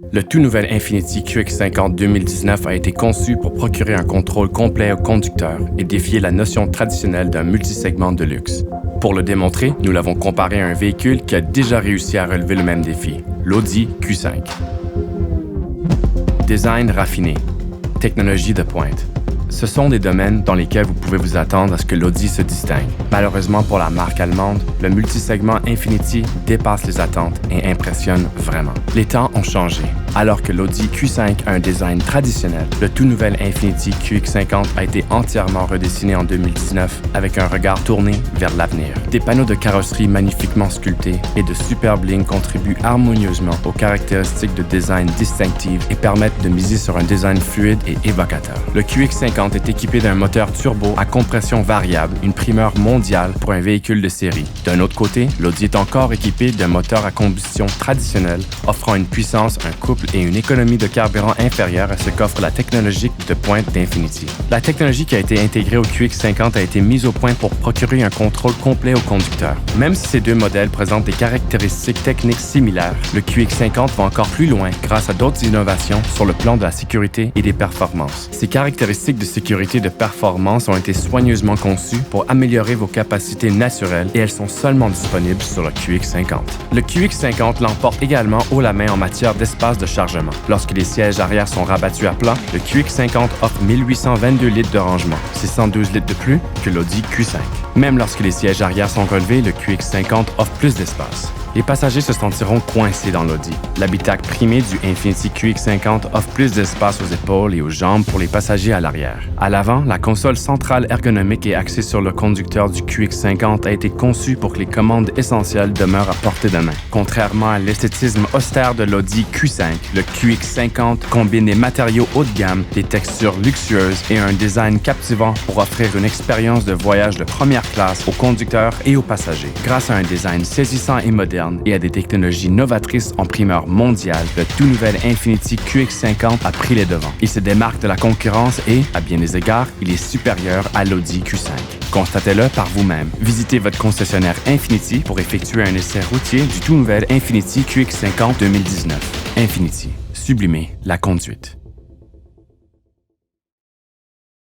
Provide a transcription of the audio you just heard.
Le tout nouvel Infiniti QX50 2019 a été conçu pour procurer un contrôle complet au conducteur et défier la notion traditionnelle d'un multisegment de luxe. Pour le démontrer, nous l'avons comparé à un véhicule qui a déjà réussi à relever le même défi, l'Audi Q5. Design raffiné, technologie de pointe. Ce sont des domaines dans lesquels vous pouvez vous attendre à ce que l'Audi se distingue. Malheureusement pour la marque allemande, le multisegment Infiniti dépasse les attentes et impressionne vraiment. Les temps ont changé. Alors que l'Audi Q5 a un design traditionnel, le tout nouvel Infiniti QX50 a été entièrement redessiné en 2019 avec un regard tourné vers l'avenir. Des panneaux de carrosserie magnifiquement sculptés et de superbes lignes contribuent harmonieusement aux caractéristiques de design distinctives et permettent de miser sur un design fluide et évocateur. Le QX50 est équipé d'un moteur turbo à compression variable, une primeur mondiale pour un véhicule de série. D'un autre côté, l'Audi est encore équipé d'un moteur à combustion traditionnel, offrant une puissance, un couple et une économie de carburant inférieure à ce qu'offre la technologie de pointe d'Infiniti. La technologie qui a été intégrée au QX50 a été mise au point pour procurer un contrôle complet au conducteur. Même si ces deux modèles présentent des caractéristiques techniques similaires, le QX50 va encore plus loin grâce à d'autres innovations sur le plan de la sécurité et des performances. Ces caractéristiques de sécurité et de performance ont été soigneusement conçues pour améliorer vos capacités naturelles et elles sont seulement disponibles sur le QX50. Le QX50 l'emporte également haut la main en matière d'espace de chargement. Lorsque les sièges arrière sont rabattus à plat, le QX50 offre 1822 litres de rangement. C'est 112 litres de plus que l'Audi Q5. Même lorsque les sièges arrière sont relevés, le QX50 offre plus d'espace. Les passagers se sentiront coincés dans l'Audi. L'habitacle primé du Infiniti QX50 offre plus d'espace aux épaules et aux jambes pour les passagers à l'arrière. À l'avant, la console centrale ergonomique et axée sur le conducteur du QX50 a été conçue pour que les commandes essentielles demeurent à portée de main. Contrairement à l'esthétisme austère de l'Audi Q5, le QX50 combine des matériaux haut de gamme, des textures luxueuses et un design captivant pour offrir une expérience de voyage de première classe aux conducteurs et aux passagers. Grâce à un design saisissant et moderne, et à des technologies novatrices en primeur mondiale, le tout nouvel Infiniti QX50 a pris les devants. Il se démarque de la concurrence et, à bien des égards, il est supérieur à l'Audi Q5. Constatez-le par vous-même. Visitez votre concessionnaire Infiniti pour effectuer un essai routier du tout nouvel Infiniti QX50 2019. Infiniti. Sublimer la conduite.